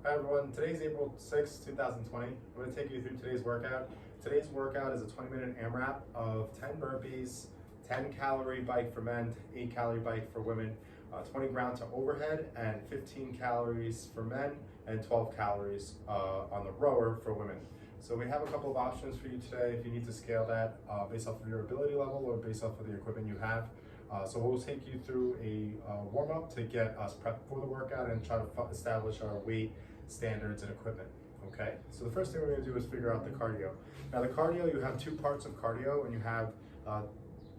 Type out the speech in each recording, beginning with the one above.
Hi everyone, today's April 6, 2020. I'm going to take you through today's workout. Today's workout is a 20-minute AMRAP of 10 burpees, 10 calorie bike for men, 8 calorie bike for women, 20 ground to overhead, and 15 calories for men, and 12 calories on the rower for women. So we have a couple of options for you today if you need to scale that based off of your ability level or based off of the equipment you have. So we'll take you through a warm-up to get us prepped for the workout and try to establish our weight standards and equipment. Okay, so the first thing we're going to do is figure out the cardio. Now the cardio, you have two parts of cardio and you have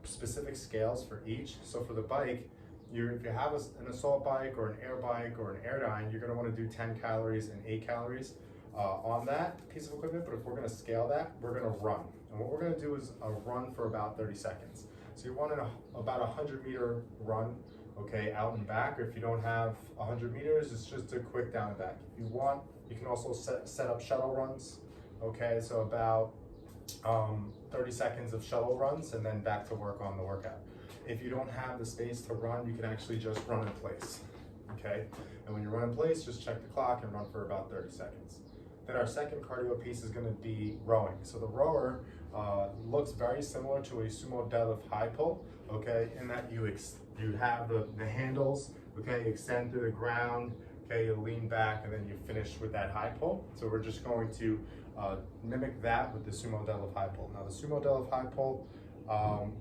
specific scales for each. So for the bike, if you have an assault bike or an air bike or an Airdyne, you're going to want to do 10 calories and 8 calories on that piece of equipment. But if we're going to scale that, we're going to run. And what we're going to do is a run for about 30 seconds. So you want about a 100-meter run, okay, out and back. Or if you don't have 100 meters, it's just a quick down and back. If you want, you can also set up shuttle runs, okay, so about 30 seconds of shuttle runs and then back to work on the workout. If you don't have the space to run, you can actually just run in place, okay? And when you run in place, just check the clock and run for about 30 seconds. Then our second cardio piece is going to be rowing. So the rower looks very similar to a sumo deadlift high pull, okay, in that you have the handles, okay, extend through the ground, okay, you lean back and then you finish with that high pull. So we're just going to mimic that with the sumo deadlift high pull. Now the sumo deadlift high pull,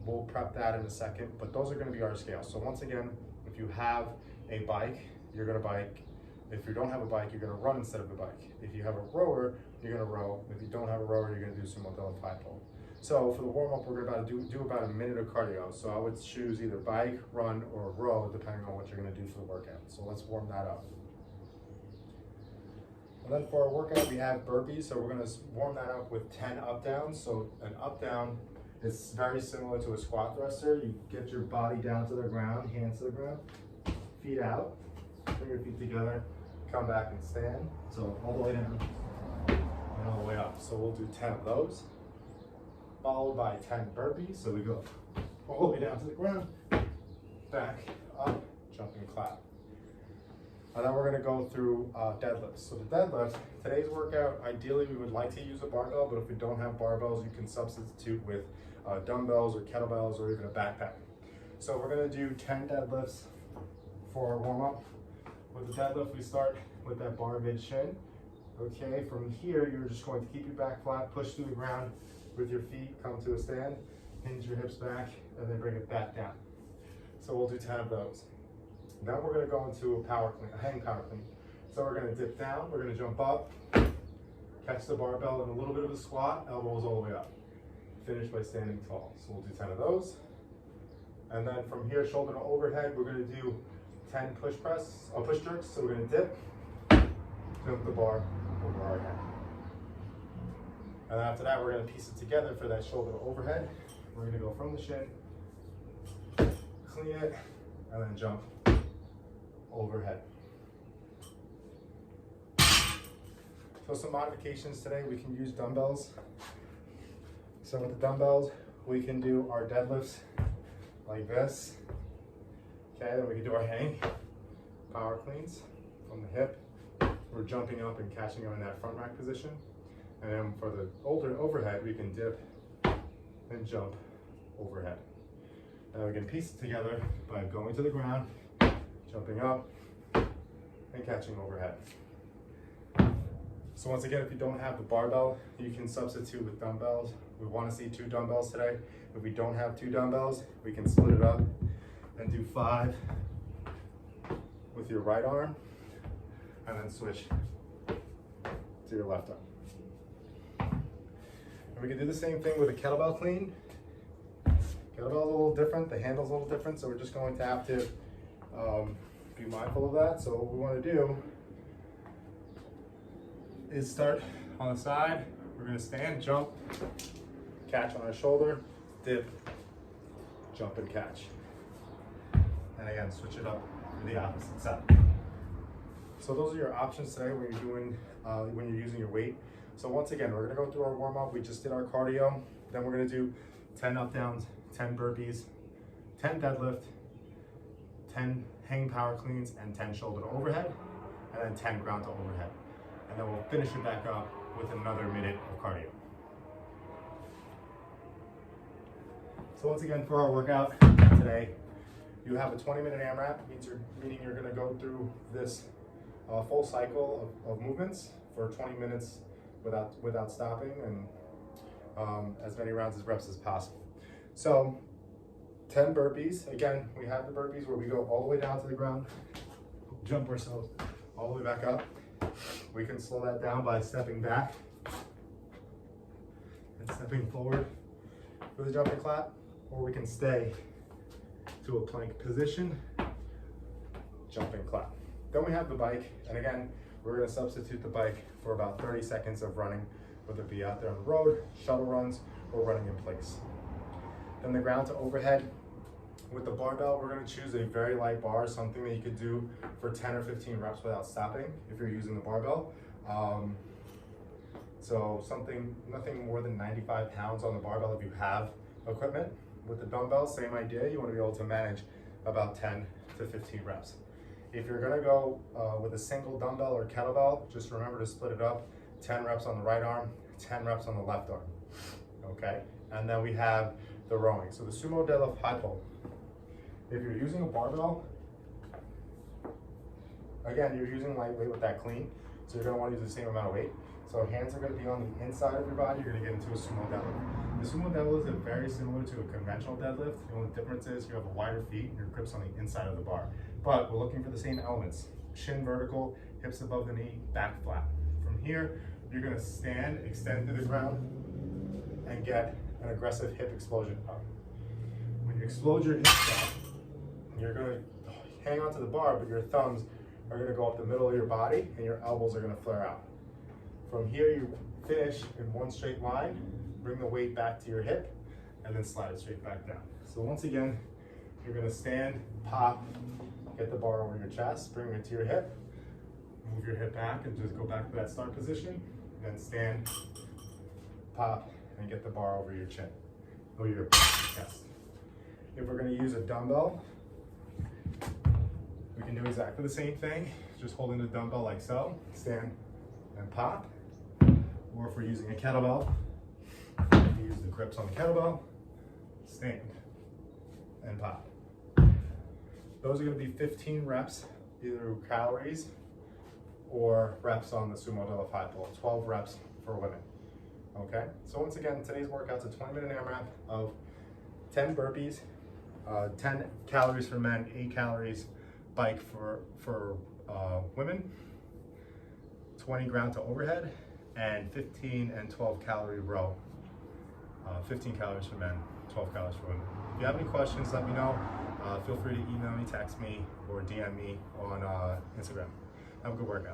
we'll prep that in a second, but those are going to be our scales. So once again, if you have a bike, you're going to bike. If you don't have a bike, you're going to run instead of a bike. If you have a rower, you're going to row. If you don't have a rower, you're going to do sumo deadlift high pull. So for the warm-up, we're going to do about a minute of cardio. So I would choose either bike, run, or row, depending on what you're going to do for the workout. So let's warm that up. And then for our workout, we have burpees. So we're going to warm that up with 10 up-downs. So an up-down is very similar to a squat thruster. You get your body down to the ground, hands to the ground, feet out, bring your feet together, come back and stand. So all the way down and all the way up. So we'll do 10 of those, followed by 10 burpees. So we go all the way down to the ground, back, up, jump and clap. And then we're going to go through deadlifts. So the deadlift, today's workout, ideally we would like to use a barbell, but if we don't have barbells, you can substitute with dumbbells or kettlebells or even a backpack. So we're going to do 10 deadlifts for our warm-up. With the deadlift, we start with that bar mid shin. Okay, from here, you're just going to keep your back flat, push through the ground with your feet, come to a stand, hinge your hips back, and then bring it back down. So we'll do 10 of those. Then we're going to go into a power clean, a hang power clean. So we're going to dip down, we're going to jump up, catch the barbell in a little bit of a squat, elbows all the way up. Finish by standing tall. So we'll do 10 of those. And then from here, shoulder to overhead, we're going to do 10 push jerks. So we're going to dip, jump the bar over our head. And after that, we're going to piece it together for that shoulder to overhead. We're going to go from the shin, clean it, and then jump overhead. So some modifications today, we can use dumbbells. So with the dumbbells, we can do our deadlifts like this. Okay, then we can do our hang, power cleans from the hip. We're jumping up and catching them in that front rack position. And then for the overhead, we can dip and jump overhead. And we can piece it together by going to the ground, jumping up, and catching overhead. So once again, if you don't have the barbell, you can substitute with dumbbells. We want to see 2 dumbbells today. If we don't have 2 dumbbells, we can split it up and do 5 with your right arm, and then switch to your left arm. And we can do the same thing with a kettlebell clean. Kettlebell's a little different, the handle's a little different, so we're just going to have to be mindful of that. So what we want to do is start on the side. We're going to stand, jump, catch on our shoulder, dip, jump and catch. And again, switch it up to the opposite side. So those are your options today when you're using your weight. So once again, we're going to go through our warm-up. We just did our cardio. Then we're going to do 10 up-downs, 10 burpees, 10 deadlift, 10 hang power cleans, and 10 shoulder to overhead, and then 10 ground to overhead. and then we'll finish it back up with another minute of cardio. So once again, for our workout today, you have a 20-minute AMRAP, meaning you're gonna go through this full cycle of movements for 20 minutes without stopping, and as many rounds as reps as possible. So 10 burpees. Again, we have the burpees where we go all the way down to the ground, jump ourselves all the way back up. We can slow that down by stepping back and stepping forward with a jumping clap, or we can stay to a plank position, jumping clap. Then we have the bike, and again, we're gonna substitute the bike for about 30 seconds of running, whether it be out there on the road, shuttle runs, or running in place. Then the ground to overhead. With the barbell, we're gonna choose a very light bar, something that you could do for 10 or 15 reps without stopping if you're using the barbell. So nothing more than 95 pounds on the barbell if you have equipment. With the dumbbells, same idea. You wanna be able to manage about 10 to 15 reps. If you're gonna go with a single dumbbell or kettlebell, just remember to split it up. 10 reps on the right arm, 10 reps on the left arm, okay? And then we have the rowing. So the sumo deadlift high pull. If you're using a barbell, again, you're using lightweight with that clean, so you're gonna wanna use the same amount of weight. So hands are gonna be on the inside of your body, you're gonna get into a sumo deadlift. The sumo deadlift is very similar to a conventional deadlift. The only difference is you have a wider feet and your grip's on the inside of the bar. But we're looking for the same elements. Shin vertical, hips above the knee, back flat. From here, you're gonna stand, extend to the ground, and get an aggressive hip explosion up. When you explode your hips up, you're gonna hang onto the bar, but your thumbs are gonna go up the middle of your body and your elbows are gonna flare out. From here, you finish in one straight line, bring the weight back to your hip, and then slide it straight back down. So once again, you're gonna stand, pop, get the bar over your chest, bring it to your hip, move your hip back and just go back to that start position, then stand, pop, and get the bar over your chin, or your chest. If we're gonna use a dumbbell, we can do exactly the same thing, just holding the dumbbell like so, stand and pop. Or if we're using a kettlebell, we use the grips on the kettlebell, stand and pop. Those are gonna be 15 reps, either calories or reps on the sumo deadlift high pull, 12 reps for women, okay? So once again, today's workout's a 20-minute AMRAP of 10 burpees, 10 calories for men, 8 calories bike for women, 20 ground to overhead, and 15 and 12 calorie row. 15 calories for men, 12 calories for women. If you have any questions, let me know. Feel free to email me, text me, or DM me on Instagram. Have a good workout.